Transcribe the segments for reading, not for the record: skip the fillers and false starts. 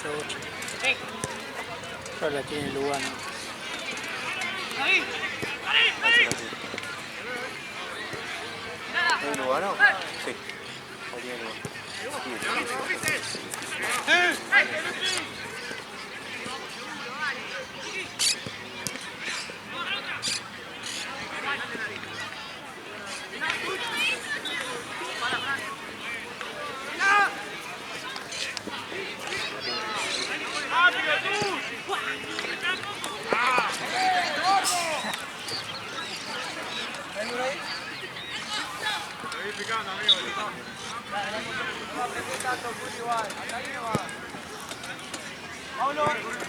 8. Ahora la tiene Lugano. ¿Es Lugano? Sí. ¿O tiene Lugano?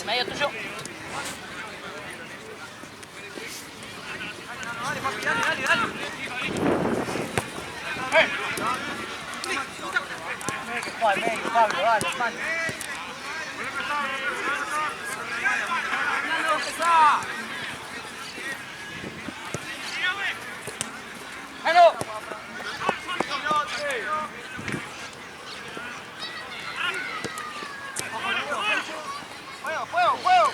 Medio tuyo. Medio, Pablo, dale, Pablo. ¡Hello! ¡Juego, juego!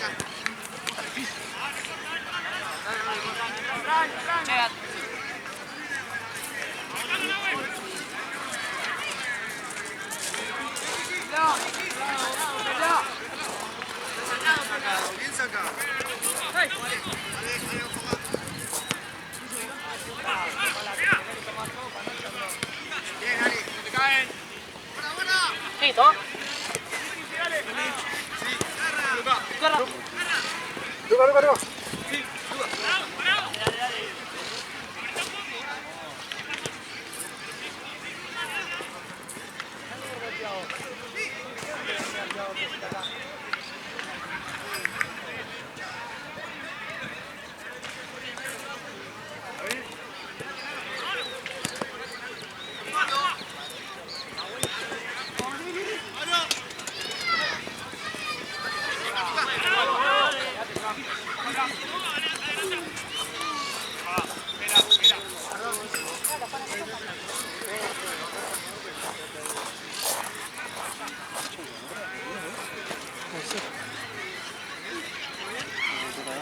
Bien sacado. Bien, Ali, te caen. Buena, buena. Listo. Luca.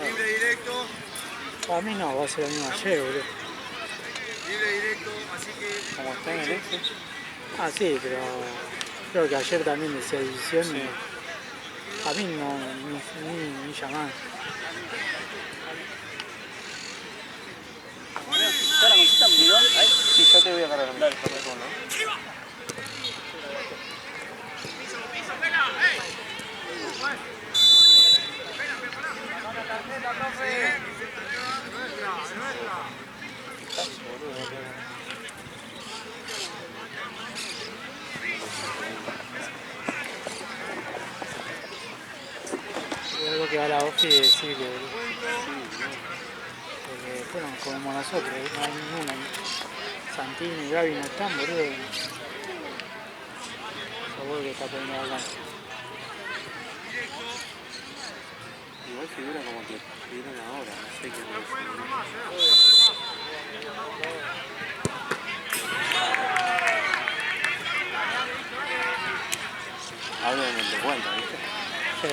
Libre directo. Para mí no, va a ser la misma ayer, boludo. Libre directo, así que... Como está en el este. Ah, sí, pero creo que ayer también decía edición. Sí. A mí no, ni llamada. ¿Está la cosita, mi bidón? Ahí. Sí, ya te voy a cargar. Dale, por favor, ¿no? Algo que va a la off y decirle, boludo. Porque fueron como nosotros, no hay ninguna. Santini y Gaby no están, boludo. Seguro que está poniendo la cancha. Igual figura como que vieron ahora, no sé qué es. Hablo en el de cuenta, ¿viste? Sí.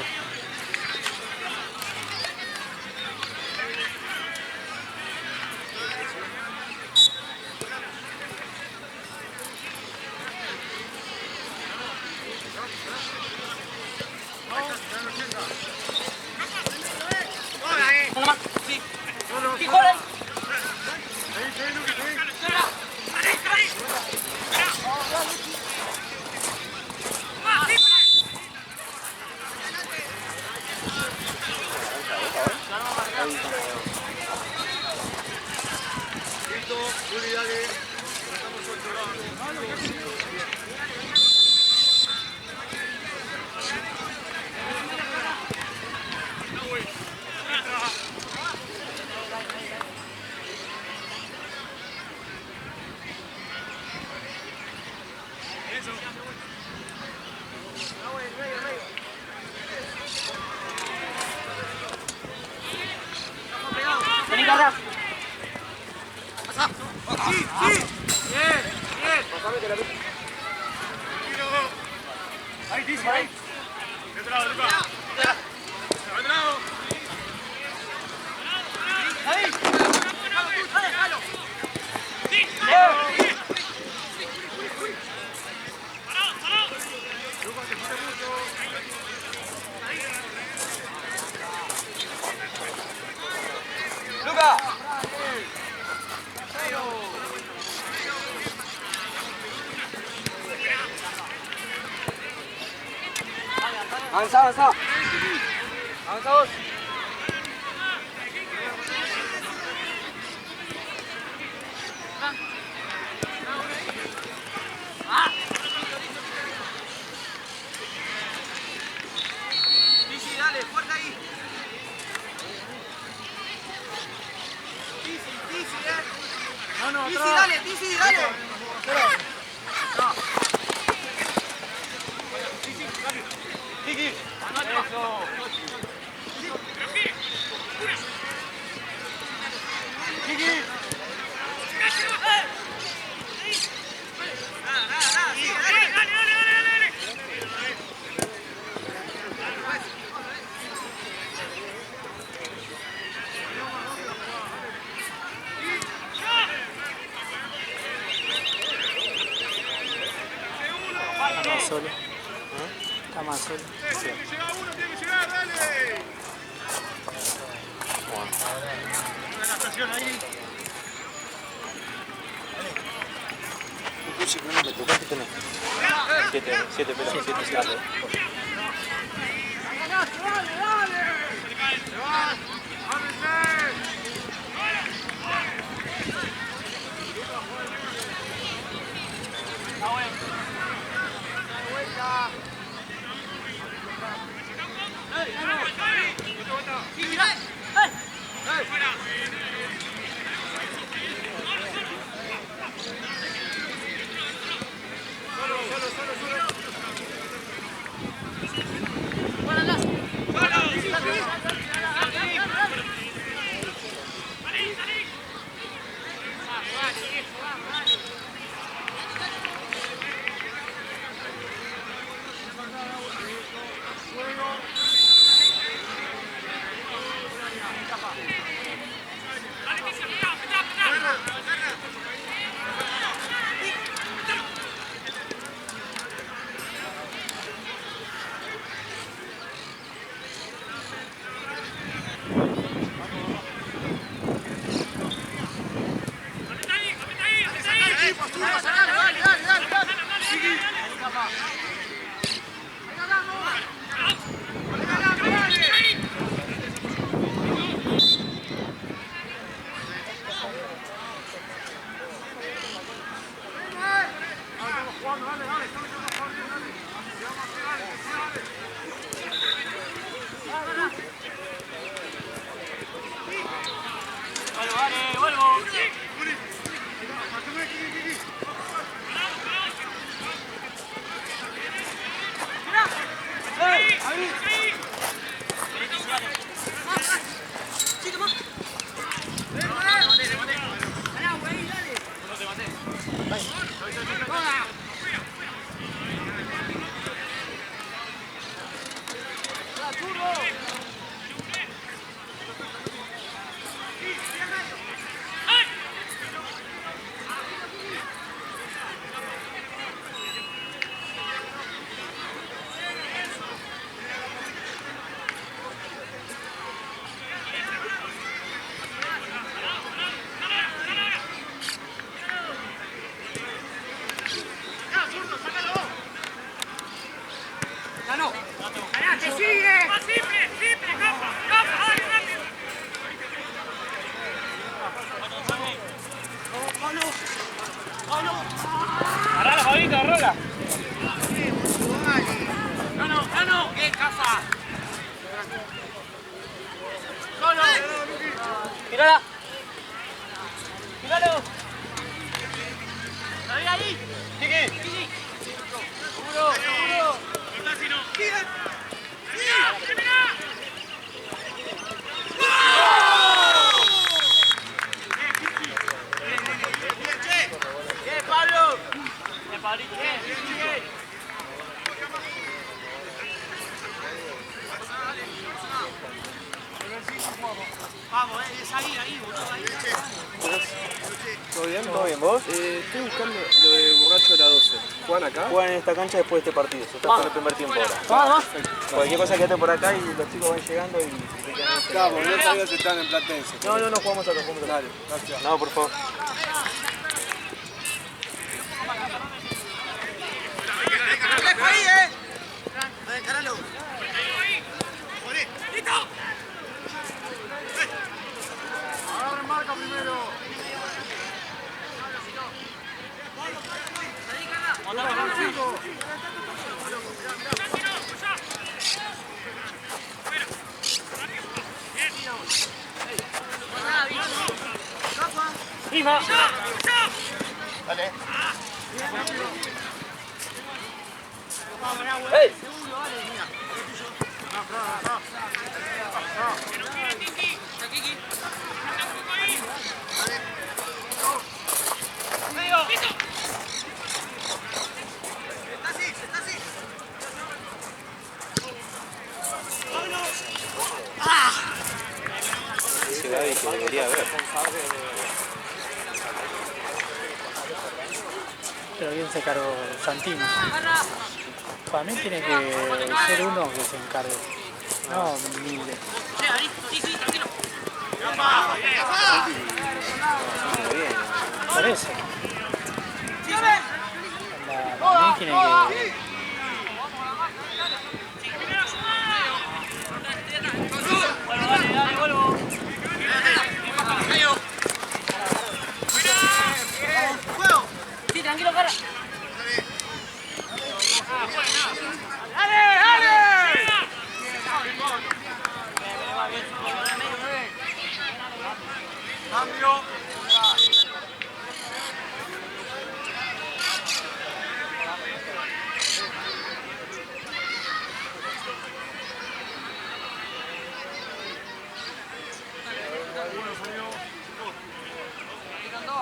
Uno más. Sí. Sí, joder. Listo, Juli, dale. Estamos controlados. Vení, Carras. Sí, sí. Bien, bien. Ahí, dice, ahí. Luca! Avanza, avanza. Avanza vos. Dizzy, dale, fuerte ahí. Dizzy, No, Dizzy, dale, Dizzy, dale. Kiki. Eso. Kiki. Está más solo. Está más solo. Tiene que llegar uno, tiene que llegar, dale. Una adaptación ahí. me tocaste que no. 7 pelos, 7 7. Agarrala, Fabito, agarrala. ¡Gano! ¡Bien, Cafa! ¡Solo! ¡Tírala! ¡Tíralo! ¡Ahí! ¡Kiki! ¡Seguro! Cortá si no. ¡Bien, Pablo! ¡Bien, Pablito! ¡Bien! ¿Todo bien? ¿Todo bien? ¿Vos? Estoy buscando lo de borracho de la 12. ¿Juegan acá? Juegan en esta cancha después de este partido. Se está jugando el primer tiempo ahora. Cualquier cosa quédate por acá y los chicos van llegando y se quedan en este lado. Claro, no sabía si están en Platense. No, jugamos acá, jugamos acá. Dale, gracias. No, por favor. Prima. Dale. ¡Ey! Ese Gaby que debería haber. Pero bien se cargó Santino. Para mí tiene que ser uno que se encargue. No, Milde. Por eso. Para mí tiene que... Sí, tranquilo, cara.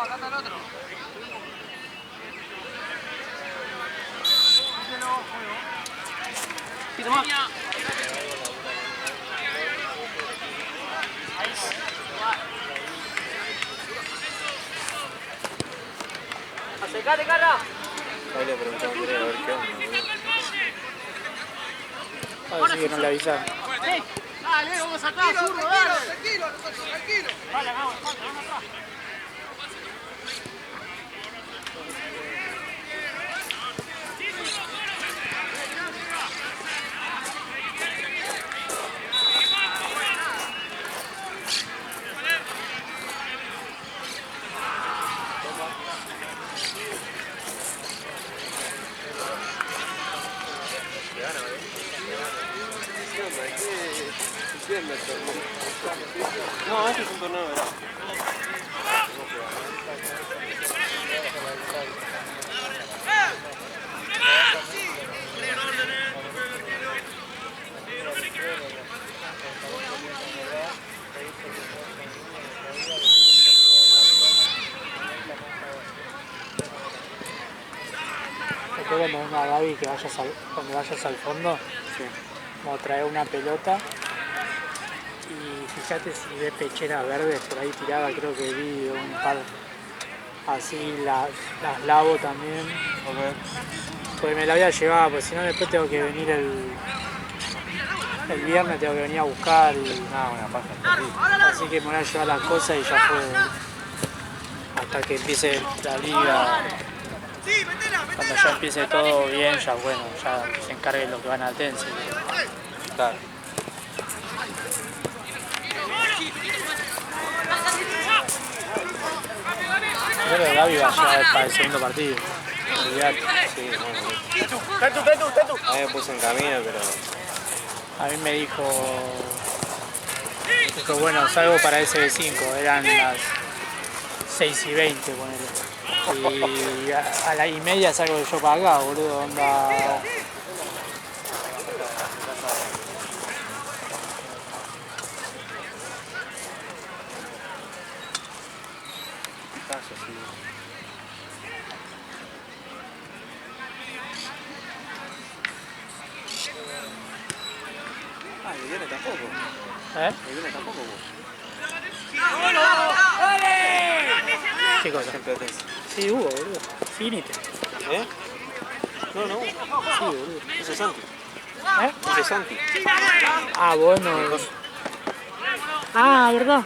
Acá está el otro. Pito más. Acercate, Carra. Ahí le preguntamos a ver qué onda. A ver si que no le avisaron. Dale, vamos atrás, zurdo, dale. Tranquilo, nosotros, tranquilo. Vale, vamos atrás. No, este es un torneo de verano. Después cuando venga Gaby, que cuando vayas al fondo, vamos a traer una pelota y fíjate si ves pecheras verdes por ahí tiradas, creo que vi un par así, las lavo también. Porque me la voy a llevar, porque si no después tengo que venir el viernes, tengo que venir a buscar y una paja. así que me voy a llevar las cosas y ya fue hasta que empiece la liga. Cuando ya empiece todo bien, ya bueno, ya se encarguen los que van a Atense. Claro. Creo que Gaby va a llegar para el segundo partido. Olvidate. Sí, bueno. A mí me puse en camino, pero... A mí me dijo bueno, salgo para SB5, eran las 6:20, ponele. Y a la 1:30 salgo yo para acá, boludo, onda. Ah, el viernes tampoco. ¿Eh? El viernes tampoco vos. ¿Qué cosa? Siempre atención. Sí, Hugo, boludo. Finite. ¿Eh? No, no. Sí, boludo. Ese es Santi. ¿Eh? Ese es Santi. Ah, bueno. Ah, ¿verdad?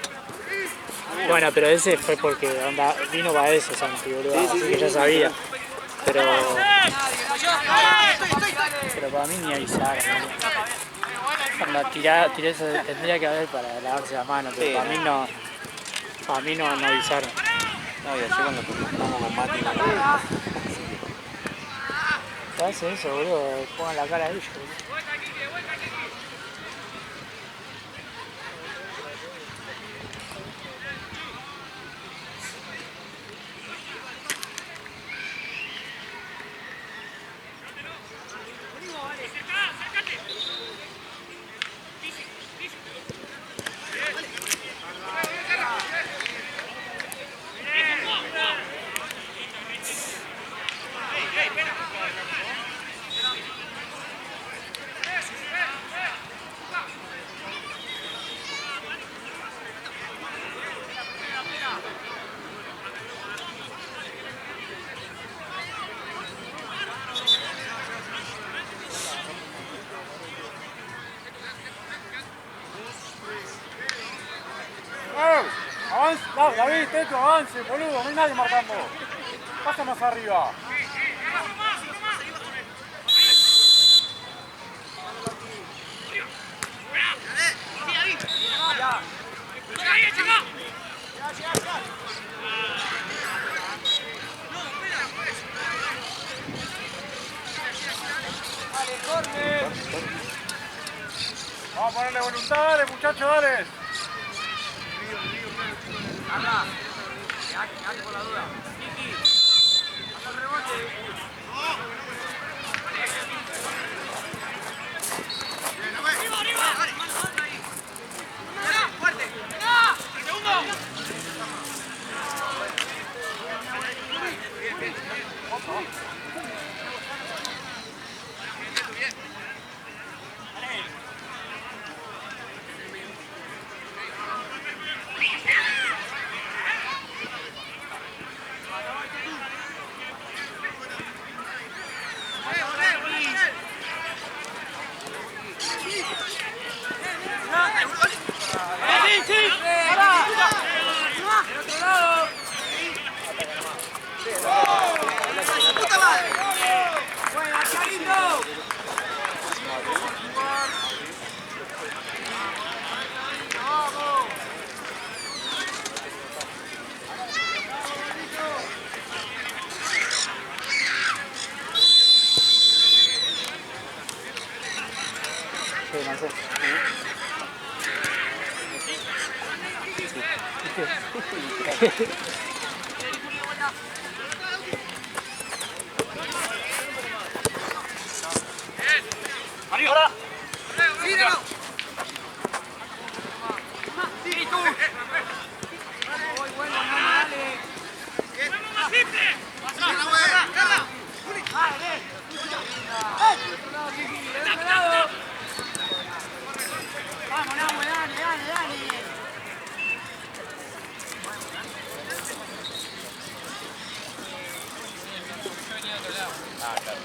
Bueno, pero ese fue porque onda, vino para eso, Santi, boludo. Sí, sí, Así que sí, ya sí, sabía. sí. Pero para mí ni avisaron. Cuando tiré eso tendría que haber para lavarse la mano, pero Sí, para mí no. Para mí no avisaron. No, y ayer cuando estamos con Mati, no. ¿Qué hace eso, boludo? Pongan la cara de ellos, boludo. Avance, David, Teto, avance, boludo, no hay nadie marcando. Pasa más arriba. Vamos a ponerle voluntad, dale, muchachos, dale. Quedate por la duda. Kiki. Hasta el rebote. ¡Fuerte! ¡Segundo! Sí, no sé. ¡Arriba! ¡Míralo! ¡Sí, tú! ¡Muy bueno, dale! ¡Vamos, simple! ¡Carla, güey! ¡Carla! ¡Dale! ¡De este lado! ¡Vamos, Nahue! ¡Dale, dale, dale! Ah, claro.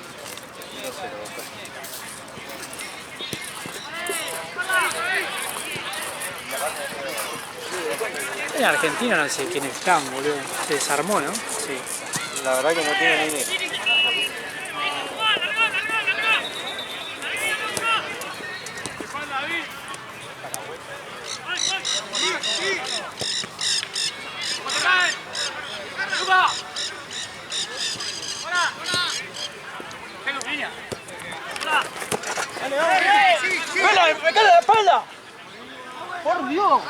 No sé, En Argentina no sé quiénes están, boludo. Se desarmó, ¿no? Sí. la verdad que no tiene ni idea. ¡Me cae la espalda! ¡Por Dios!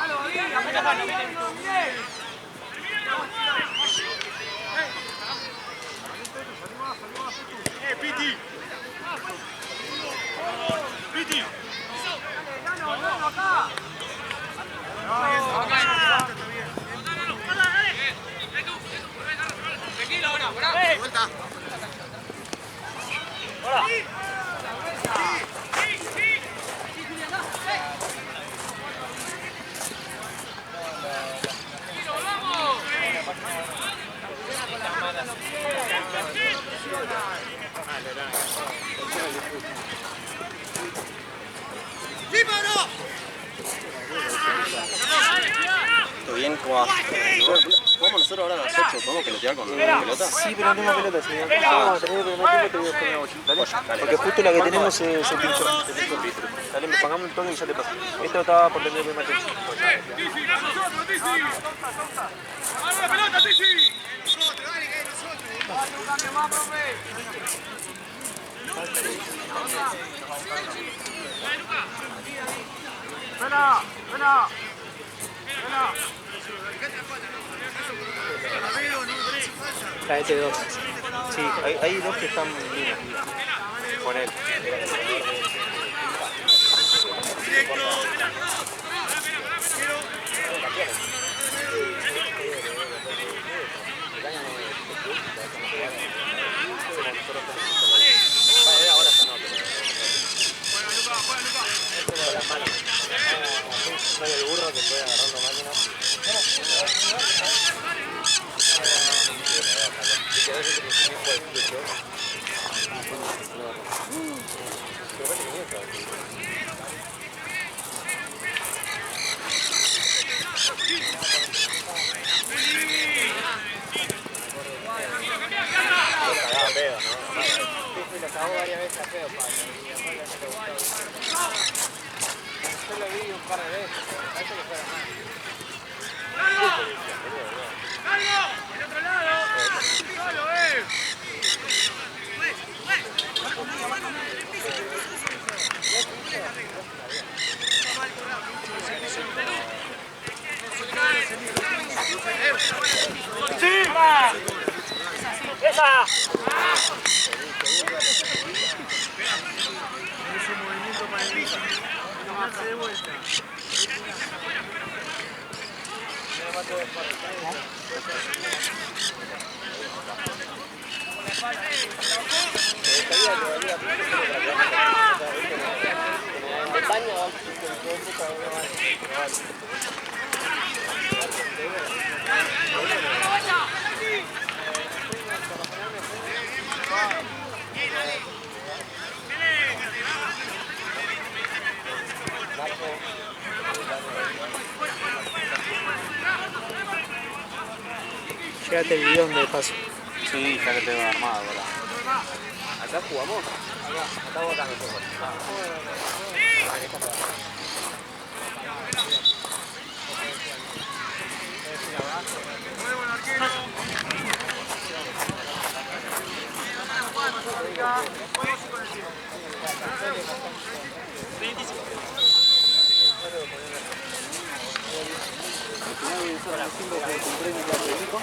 Piti. Piti. Tranquilo ahora, vuelta. ¿Cómo va? ¿Jugamos nosotros ahora a las 8? ¿Podemos pelotear con la pelota? Sí, pero no tengo pelota, señor. Vamos a tener el primer tiempo, te digo que me voy. Dale. Porque justo la que tenemos se pinchó. Dale, pongamos un toque y ya te paso. Esto estaba por tener el primer tiempo. ¡Vamos la pelota, Tisi! Traete dos. Sí, hay dos que están bien. Con él. El burro que puede agarrando máquinas. Lo acabó varias veces a feo, Pablo. Yo lo vi un par de veces, parece que fuera más. ¡Cargo! ¡El otro lado! ¡Solo, ¡Sí! ¡Esa! Ese movimiento para el piso. Tomarse de vuelta. Llegate el guión de paso. Sí, ya que tengo armado ahora. ¿Acá jugamos? Acá votando todo.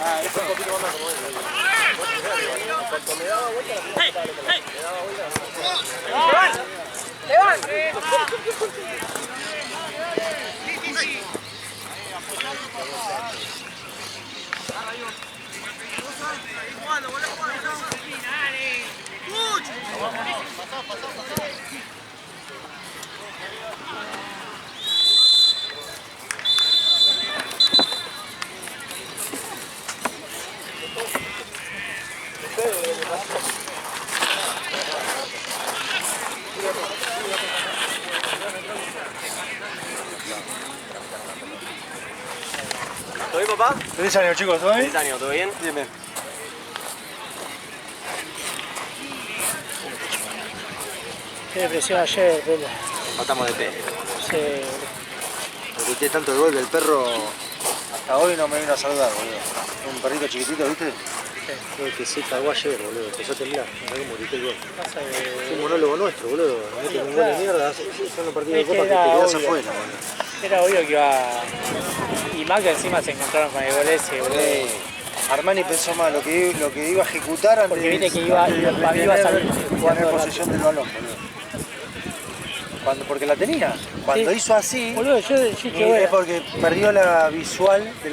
Ah, es un poquito más como él. Cuando me daba vuelta la pelota, me daba vuelta. ¿Todo bien, papá? Feliz año, chicos, ¿todo bien? Feliz año, ¿todo bien? Bien, bien. Qué depresión ayer, Pelo. Faltamos de pelo. Sí. Me grité tanto el gol del perro. Hasta hoy no me vino a saludar, boludo. Un perrito chiquitito, ¿viste? Que se cagó ayer, boludo. Empezó a temblar. No sé cómo grité el gol. Pasa Es un que monólogo nuestro, boludo. Meten un gol de mierda. Son los partidos de Es que copa que te era quedás obvio. afuera, boludo. era obvio que iba. Y más que encima se encontraron con el gol ese, boludo. Armani pensó mal lo que iba a ejecutar antes Porque viste que iba a salir jugando jugando en posesión del balón, boludo. Porque la tenía. Cuando Sí. hizo así, Boludo, yo dije, es bueno, porque perdió la visual de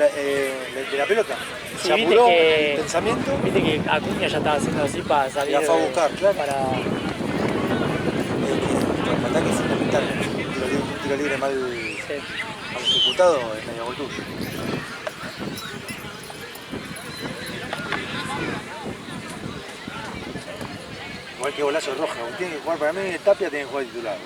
la pelota. Sí, Se viste apuró que- el pensamiento viste que Acuña ya estaba haciendo así para salir. La fue a buscar, claro. Para... el ataque es fundamental. Un tiro libre mal ejecutado es medio gol tuyo. Igual que golazo de Roja, tiene que jugar para mí, Tapia tiene que jugar titular.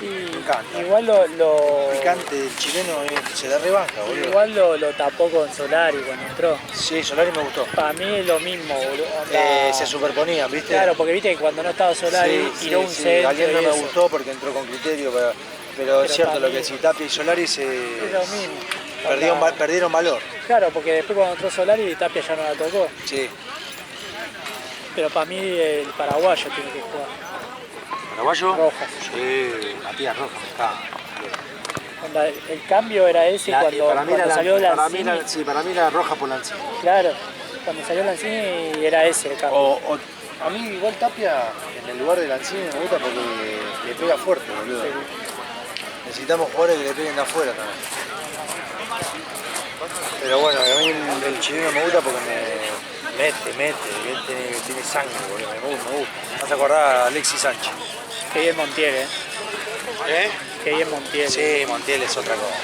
Sí, Me encanta. igual lo Picante del chileno se da rebanca, boludo. igual lo tapó con Solari cuando entró. Sí, Solari me gustó. Para mí es lo mismo, boludo. Onda- Se superponían, ¿viste? Claro, porque viste que cuando no estaba Solari tiró un centro Ayer no y me eso. gustó porque entró con criterio, pero es cierto para lo mí- que si Tapia y Solari Es lo mismo. perdieron valor. Claro, porque después cuando entró Solari Tapia ya no la tocó. Sí. Pero para mí el paraguayo tiene que jugar. ¿Paraguayo? Rojas. Sí, Matías Rojas, está. Onda, el cambio era ese cuando salió Lanzini. Para mí la roja por Lanzini. Claro, cuando salió Lanzini era ese el cambio. A mí igual Tapia en el lugar de Lanzini me gusta porque le pega fuerte, boludo. Necesitamos jugadores que le peguen de afuera también. Pero bueno, a mí el chileno me gusta porque me mete, él tiene sangre, boludo, me gusta. Me hace acordar a Alexis Sánchez. Que bien Montiel, Que bien Montiel. Sí, Montiel es otra cosa.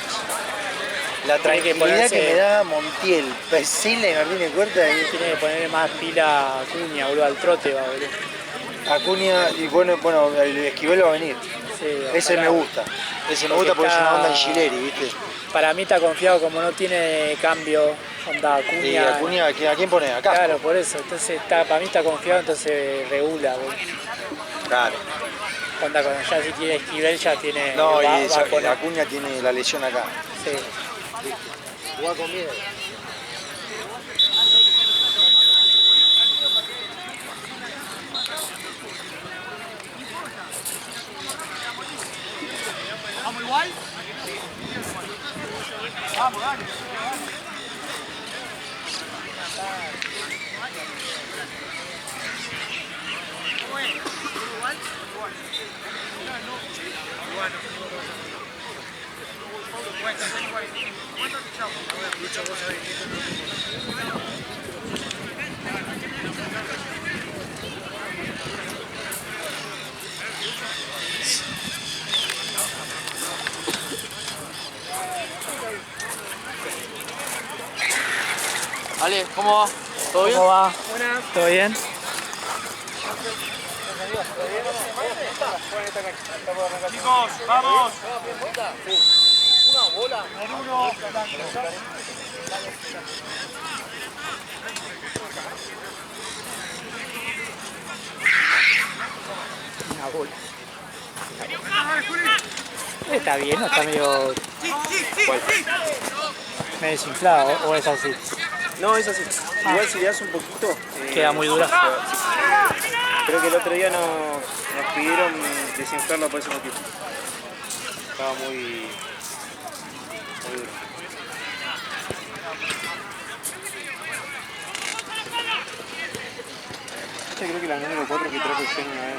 La Tiene que tranquilidad ponerse- que me da Montiel, Pesile, Martínez Cuerta y Tiene que ponerle más pila a Acuña, boludo, al trote va, boludo. Acuña y bueno, el Esquivel va a venir. Sí, Ese ojalá. me gusta. Ese me gusta porque es una onda en Gileri, ¿viste? Para mí está confiado como no tiene cambio, onda Acuña. Y Acuña, ¿a quién pone? Acá. Claro, por eso. Entonces para mí está confiado, entonces regula, boludo. Claro. Onda cuando ya si tiene Esquivel ya tiene. No, va y a poner. Acuña tiene la lesión acá. Sí. Jugá con miedo. ¿Vamos igual? Vamos, dale. Ale, ¿cómo va? ¿Todo bien? ¿Cómo va? ¿Todo bien? Chicos, vamos. Una bola. Está bien, ¿no? Está medio desinflado, o es así. No, es así. Igual si le das un poquito... Queda muy dura. Creo que el otro día nos pidieron desinflarlo por ese motivo. Estaba muy duro. Esta creo que la número 4 que trajo Eugenio una vez.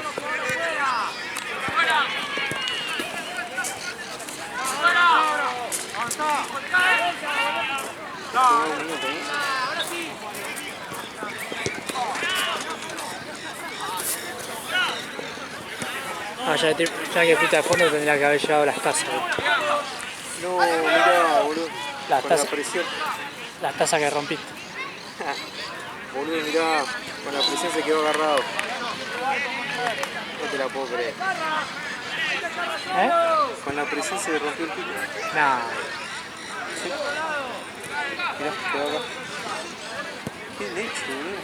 Un minuto, Ah, ya que fuiste a fondo tendría que haber llevado las tazas. No, mirá, boludo. Las Con la tazas, presión. las tazas que rompiste. Boludo, mirá, con la presión se quedó agarrado. No te la puedo creer. ¿Eh? Con la presión se rompió el pico. Nah. Mirá, quedó acá. Qué leche, boludo.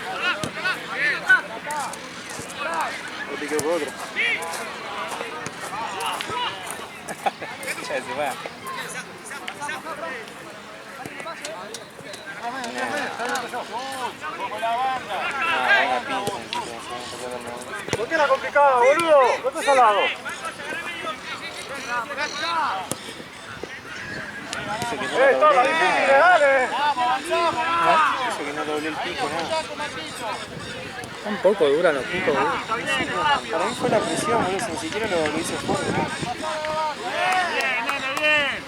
No te quedo con otra. Ya se va. ¿Por qué la complicada, boludo? ¿No estás al lado? ¡Toma, difícil, dale! Eso que no doblé el pico, nada. Un poco duran los picos, boludo. Para mí fue la presión, boludo. Ni siquiera lo hice fuerte, ¿no? ¡Bien, nene, bien!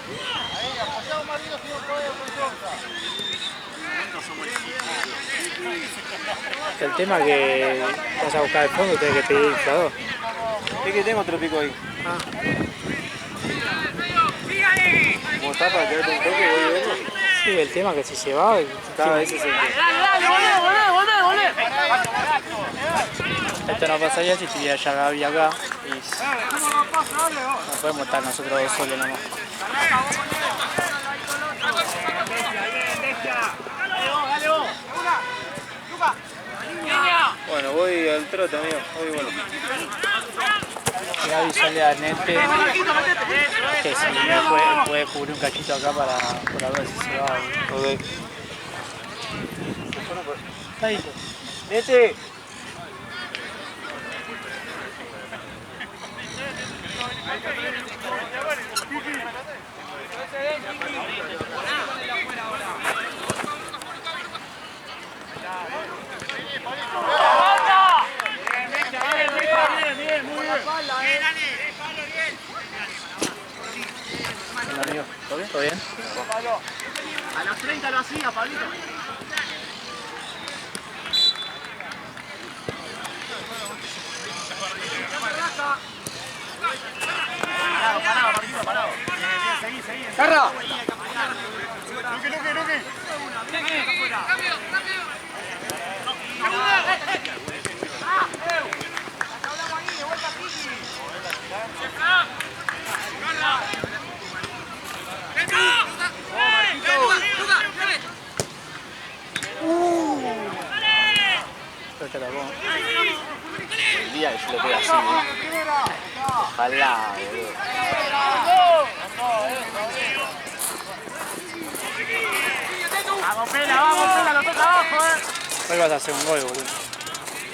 El tema que vas a buscar el fondo tenés que pedir inflador. Es que tengo otro pico ahí. Ah. Como está para quedarte un toque, voy viendo. Sí, el tema que si se va, Está, ese es el que. Dale, volvé, volvé, volvé, volvé. Esto no pasaría si estuviera ya Gaby acá y no podemos estar nosotros dos solos nomás. Bueno, voy al trote, amigo. Voy bueno. Gaby sale a Nete, que si me puede cubrir un cachito acá para ver si se va. Ok. Ahí. Nete. Hola, amigo. ¿Todo bien? ¿Todo bien? A los 30 lo hacía, Pablito. Parado, Pablito, parado. Seguí. ¡Carra! Te la pongo. El día que yo le pegue así, ojalá, boludo. Vamos, Pela, lo toca abajo, Hoy vas a hacer un gol, boludo.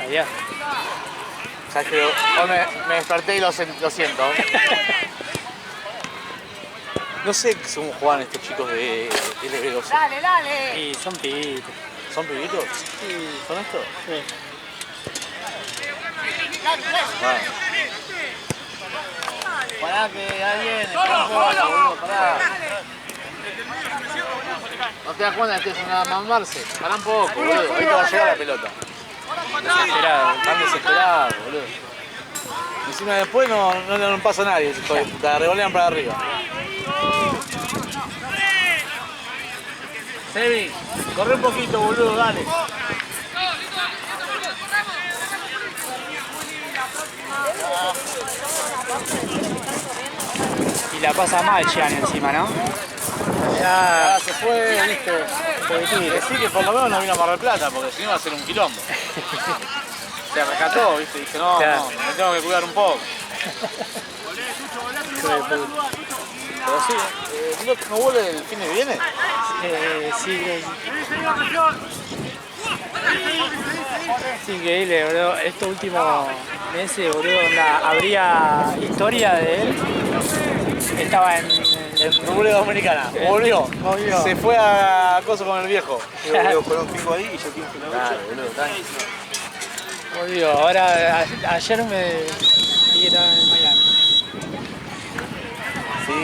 Allá. ¿Sabes que hoy me desperté y lo siento? No sé cómo juegan estos chicos de LB12. Dale. Y son pibitos. ¿Son pibitos? Sí. ¿Son estos? Sí. Bueno. Pará que alguien boludo, pará. No te das cuenta que esto es una mamarse. Pará un poco, boludo. Ahorita va a llegar la pelota. Desesperado. Están desesperados, boludo. Encima después no pasa a nadie, hijo de puta. Revolean para arriba. Sebi, corre un poquito, boludo, dale. Y la pasa mal Gian encima, ¿no? Ya se fue, viste. Decí que por lo menos no vino a Mar del Plata, porque si no iba a ser un quilombo. Se rescató, viste, dije, no, me tengo que cuidar un poco. Pero sí, ¿no vuelve el fin de viene? Sí, es increíble, boludo. Estos últimos meses, boludo, habría historia de él. Estaba en República Dominicana, volvió. Se fue a acoso con el viejo. Volvió con un pico ahí y yo tengo que la Claro, boludo, volvió. Ahora, ayer me vi que estaba en Miami. Sí,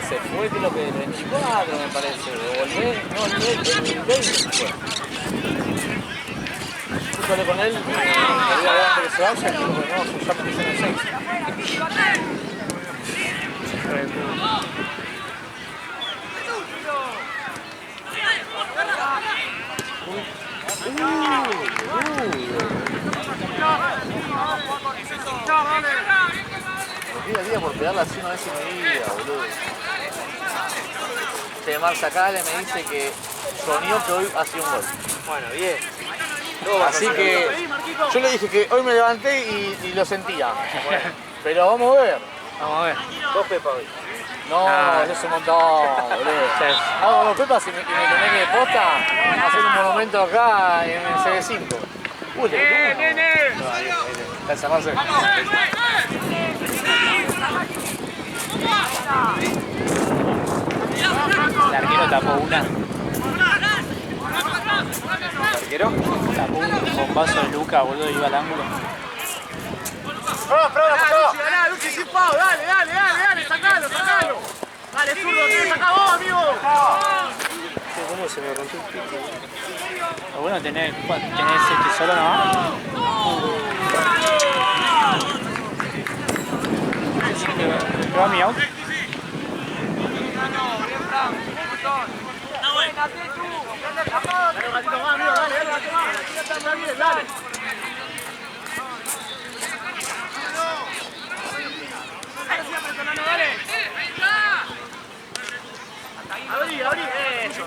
se fue creo que el 24 me parece. Volvé, no, el 20 fue. Justo hablé con él, me había dado antes que se vaya, y dijo, no, ya me dicen el 6. Me día por pegarla así una vez en mi vida, boludo. Marza Cale me dice que soñó que hoy hacía un gol. Bueno, bien. Así que yo le dije que hoy me levanté y lo sentía. Bueno, pero vamos a ver. Vamos a ver. 2 Pepa hoy. No, eso es un montón, boludo. Hago dos pepas y me tenés que posta hacer un monumento acá en el CD5. Uy, le Gracias, Marce. El arquero tapó una. ¿Arquero? Tapó un bombazo de Luca, boludo, iba al ángulo. Dale, Luchi, sin pau, dale, sacalo. Dale, zurdo, que saca vos, amigo. ¿Cómo se me rompió el pico? Lo bueno tenés solo nomás. ¿Qué va mi out? Dale un ratito más, amigo, dale. Abrí, abrí. Eso,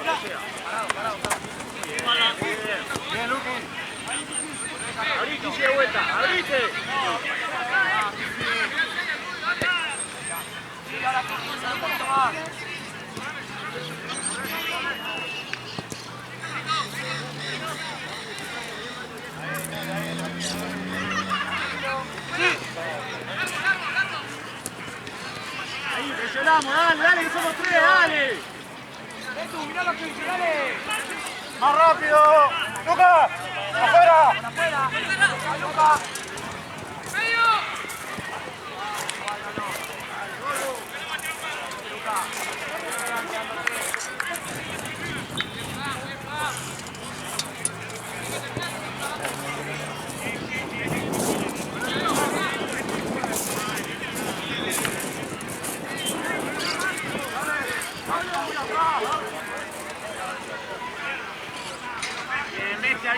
bien, Luqui. Abrí, Kiki, de vuelta. Abrite. Sí, ahora un poquito más. Ahí, presionamos, dale, dale, que somos tres, dale. Edu, mirá los que dale. ¡Más rápido! ¡Lucas! ¡Afuera! Afuera. Lucas.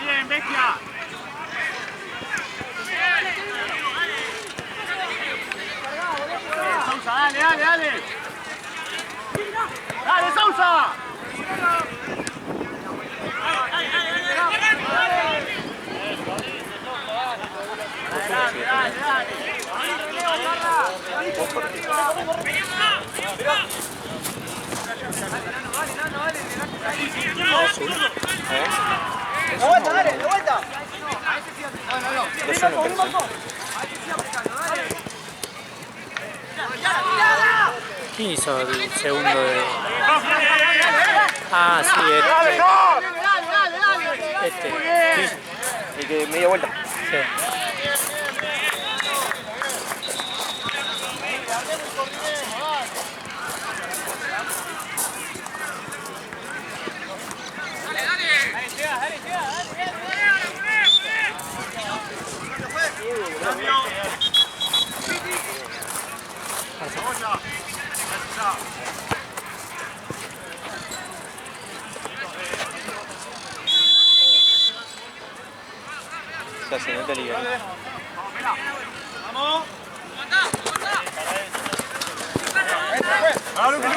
Bien, bestia. Sousa, dale, dale, dale. Dale, Sousa. ¡De vuelta, dale! ¡De vuelta! ¿Quién hizo el segundo de...? Ah, sí, este. El que media vuelta. Sí. Casi no te liga. ¡Vamos! ¡Ah, Luqui!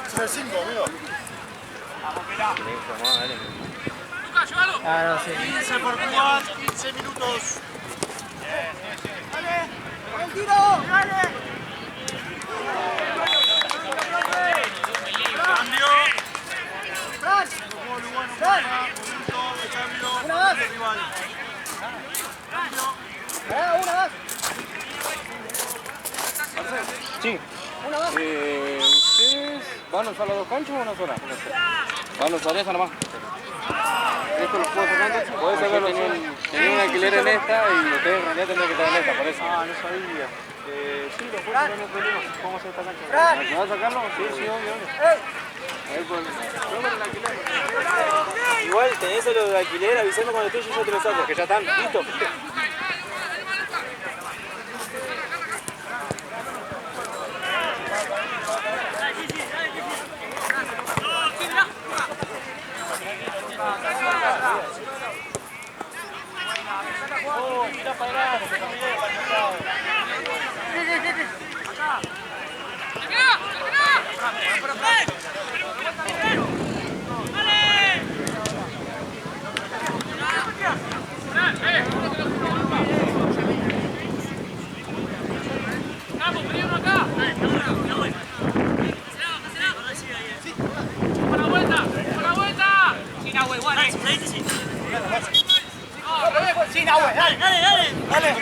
Es el 5, amigo. Ah, no, sí. 15 por jugar, 15 minutos. ¡Dale! ¡Buen tiro! ¡Dale! ¡Cambio! ¡Fran! ¡Fran! ¡Una más! ¡Cambio! ¡Una más! Sí. ¡Una más! ¿Ustedes van a usar las dos canchas o una sola? Van a usar esa nomás. ¿Esto los puedo sacar? Puedes sacarlo. Tenía un alquiler en esta y ustedes en realidad tendrían que estar en esta, por eso. Ah, no sabía. Sí, lo puedo sacar, no hay problema. ¿Cómo hacer esta cancha? ¿Me vas a sacarlo? Sí, sí, obvio. Ahí por el alquiler. Igual tenés lo de alquiler, avisando cuando esté yo te lo saco, que ya están, listo. Tira para adelante, está bien, para Sí, Nahue, dale, dale, dale. Dale,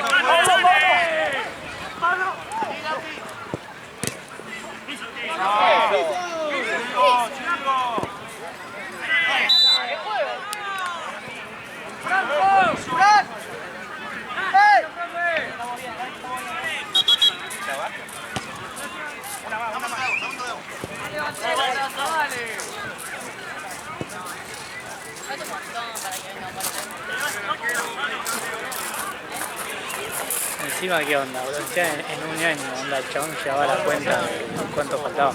Encima, ¿qué onda, bro? Ya en un año, onda, el chabón llevaba la cuenta de cuánto faltaba.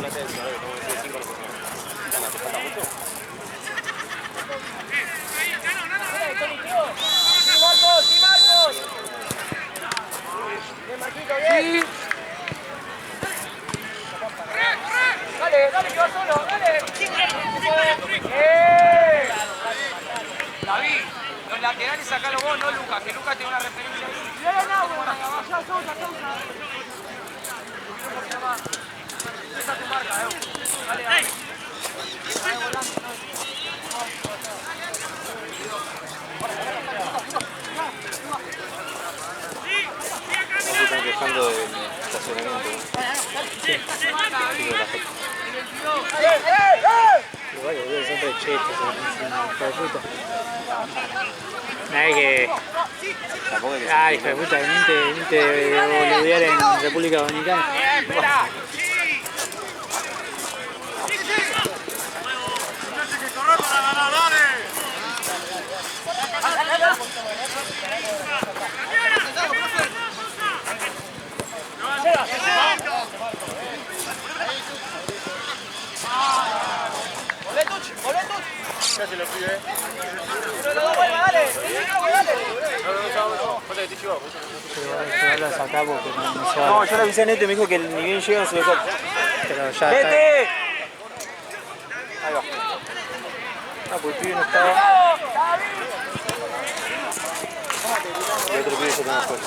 Dale, dale, que va solo, dale. y sacalo vos, no Lucas, que Lucas tiene una referencia ahí. Esa es tu marca, Dale, dale. Se están quejando del estacionamiento. Igual, boludo, son re chetos, hijo de puta. Nada que... Tampoco es que Ah, hijo de puta, viniste boludear en República Dominicana. ¿Qué hace los pibes? Pero lo saca porque no se va. No, yo le avisé a Neto y me dijo que ni bien llegan se lo saca. Pero ya está. ¡Vete! Ahí va. Ah, pues el pibe no estaba. Y otro pibe se toma afuera.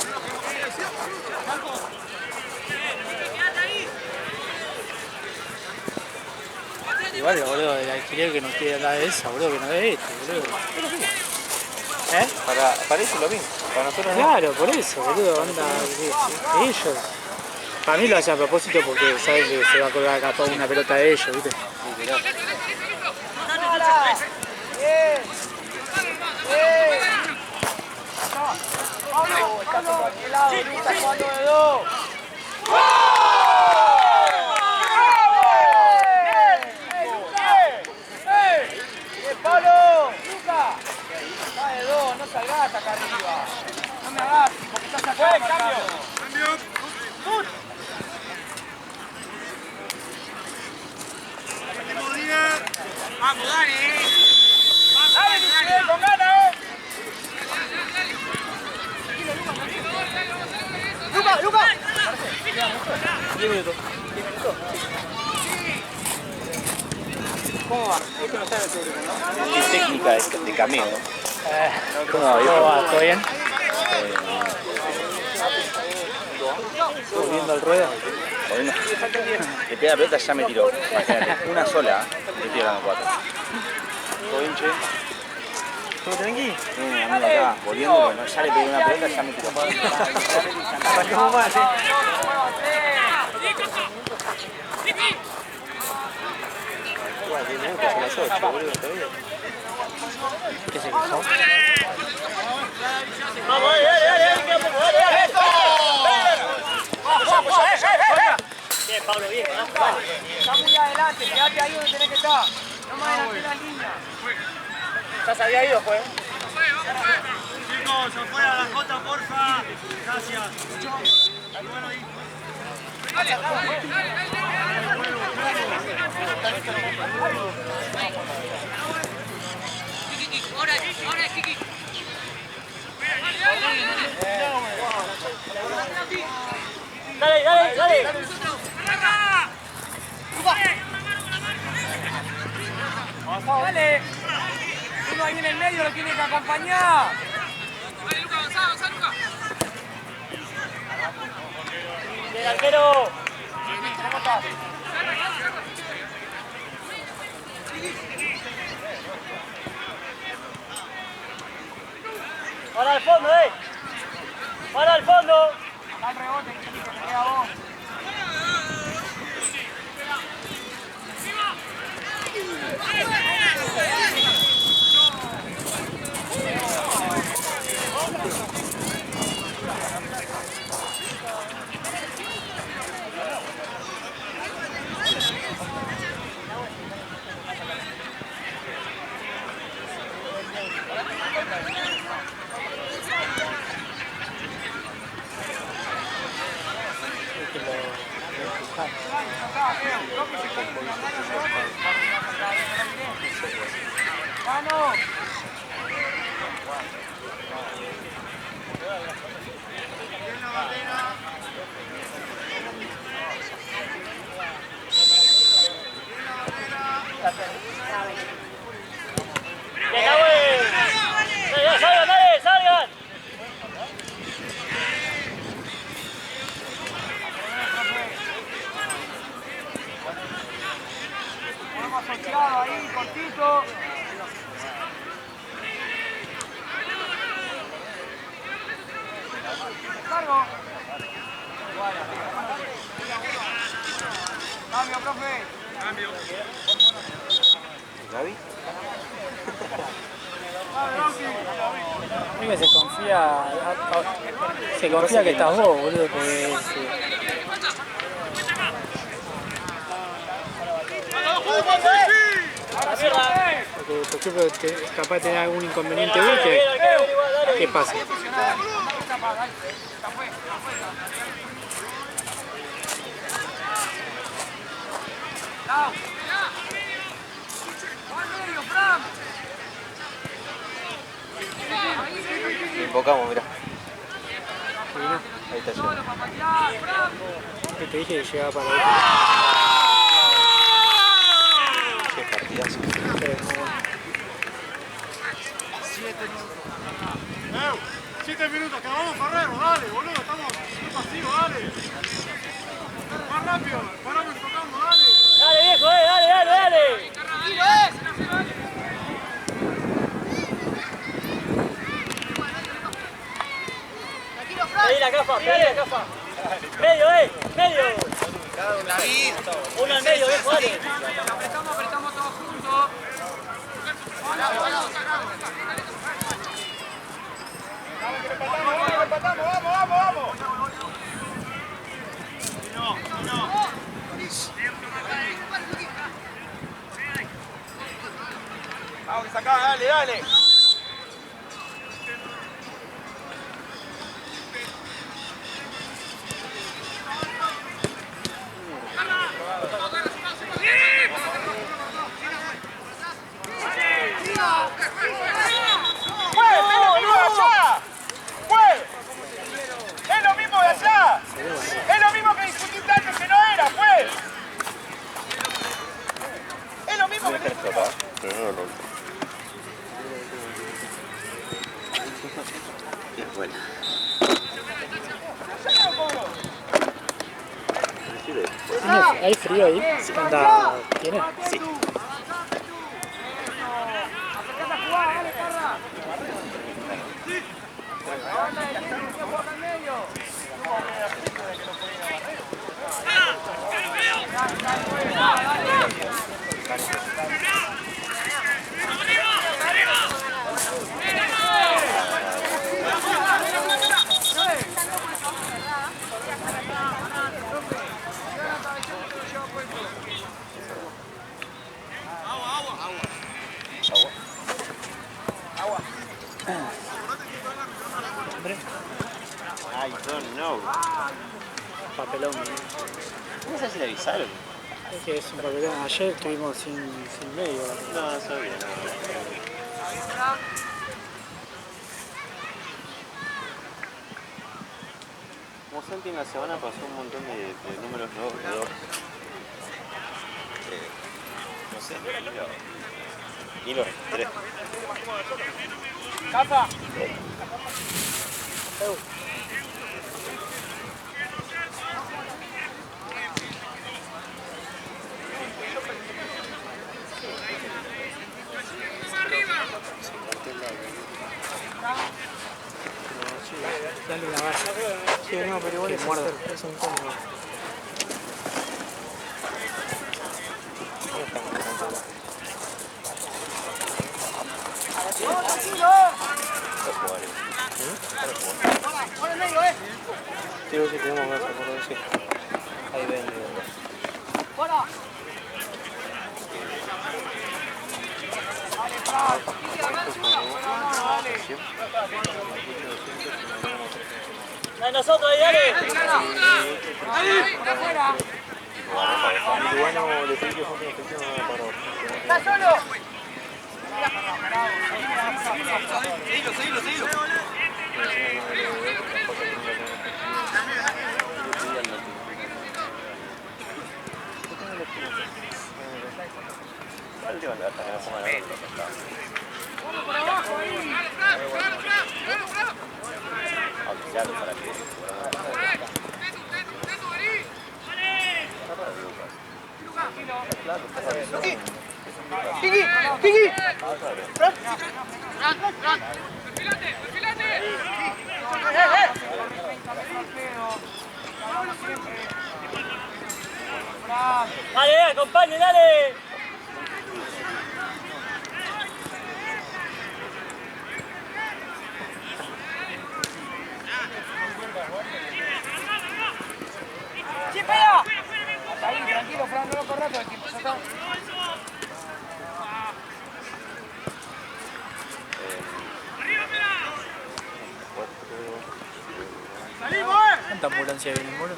Igual, boludo, el alquiler que nos quiere dar de esa, boludo, que no es este, boludo. ¿Eh? para eso lo mismo. Para nosotros no. Claro, por eso, boludo, onda, ellos. Para mí lo hacen a propósito porque saben que se va a colgar acá toda una pelota de ellos, ¿viste? ¡Palo! ¡Luca! Está de dos, no salgas acá arriba. No me hagas, porque estás acá. ¡Cambio! ¡Vamos, Dani! ¡Dale, Miguel, con ganas! ¡Luca, Luca! 10 minutos. ¿Cómo va? Esto no está en el público, ¿no? Es técnica de cameo. ¿Cómo va? ¿Todo bien? Volviendo al ruedo. Le pega la pelota, ya me tiró. Imagínate, una sola, le estoy dando 4. Todo hinche. ¿Todo tranqui? Amigo acá, volviendo, bueno, ya le pegué una pelota, ya me tiró. Arrancamos mal, ¿eh? Igual, 10 minutos, son las 8, boludo, todavía. ¿Qué se pasó? ¡Vamos, dale, queda poco, dale! ¡Esto! Bien, Pablo, bien. Está muy adelante, quédate ahí donde tenés que estar. No más adelante la línea. Ya se había ido, pues. Chicos, afuera la Jota, porfa. Gracias. Bueno, ahí. Ahora, Kiki. Dale. Dale. Uno ahí en el medio lo tiene que acompañar. Dale, Luca, avanzá, Luca. Bien, arquero. Para al fondo, para al fondo. Está el rebote, que te queda a vos. Dale, ahí, cortito. Cargo. Cambio, profe. Cambio. ¿Gaby? Creo que se confía que estás vos, boludo, porque porque por ejemplo capaz de tener algún inconveniente vos que pase. Invocamos, mirá. Ahí está llegando. Que te dije que llegaba para ahí. Qué partidazo. ¡Eh! 7 minutos, que vamos Ferrero, dale, boludo, estamos pasivos, dale. Más rápido, paramos y tocamos, dale. Dale, viejo, dale, dale, dale. Pedí la capa, pedí la capa. Medio, medio. Uno al medio, viejo, dale. Apretamos todos juntos. Vamos. Vamos que sacá, dale. Es lo mismo de allá. Es lo mismo que discutiste antes que no era, pues. Es lo mismo que discutiste. Es buena. ¿Hay frío ahí? Anda, ¿tiene? Sí. I don't know. Papelón. No sé si le avisaron. Es que es un papelón. Ayer estuvimos sin medio. No sabía, no. Como Santi en la semana pasó un montón de números nuevos. No sé, y los tres. Capa. Dale una base. Sí, no, pero igual es un combo. Sí, sí, tenemos más por decir. Ahí ven. Dale nosotros ahí, dale. Ahí, afuera. Lituano le pidió que fue una para. ¡Está solo! Seguilo. ¡Vamos por abajo ahí! Dale, acompañe, dale. ¡Chipea! Hasta ahí, tranquilo, Fran, no lo corras todo el tiempo. ¡Salimos, ¿Cuánta ambulancia viene, moro?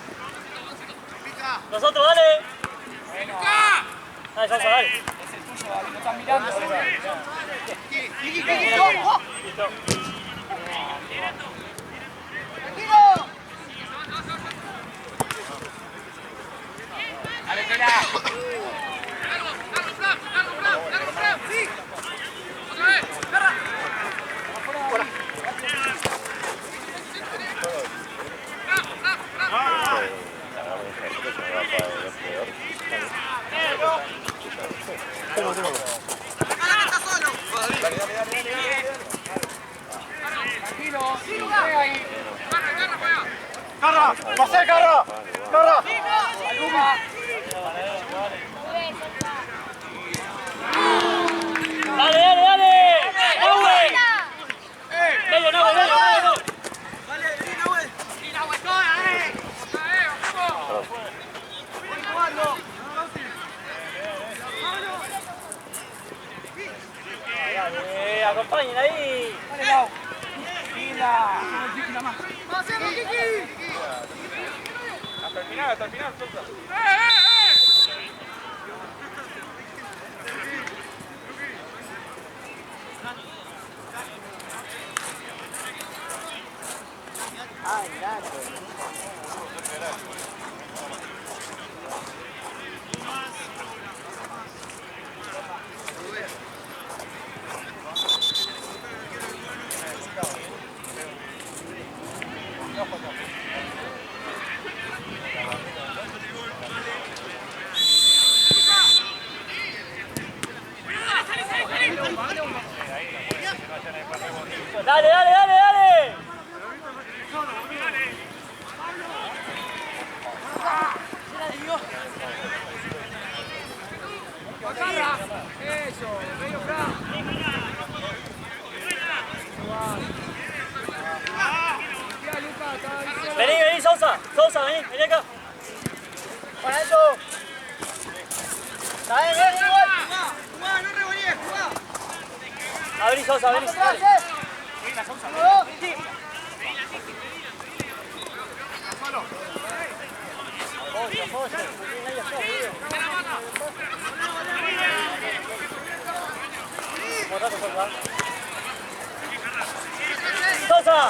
Nosotros, dale. Dale, Sosa, dale. Es el tuyo, David, lo estás mirando. Listo. Dale, Tela. Sí. Otra vez. Garra. Tranquilo, juega ahí. ¡Carra! ¡Pasé, Carra! ¡Carra! Dale, dale, dale. Nahue. Medio, Nahue, medio. ¡Dale, Nahue! ¡Nahue, toda, Dale, acompañen ahí. Dale, Lau. Pila. ¡Pasemos, Kiki! Hasta el final, Sosa. Dale, dale, dale, dale. Eso, medio Fran. Vení, vení, Sosa. Sosa, vení acá. Para eso. Dale, vení, igual. ¡Jugá, no revolíes, jugá! Abrí, Sosa, vení. Dale. Sí. Sosa.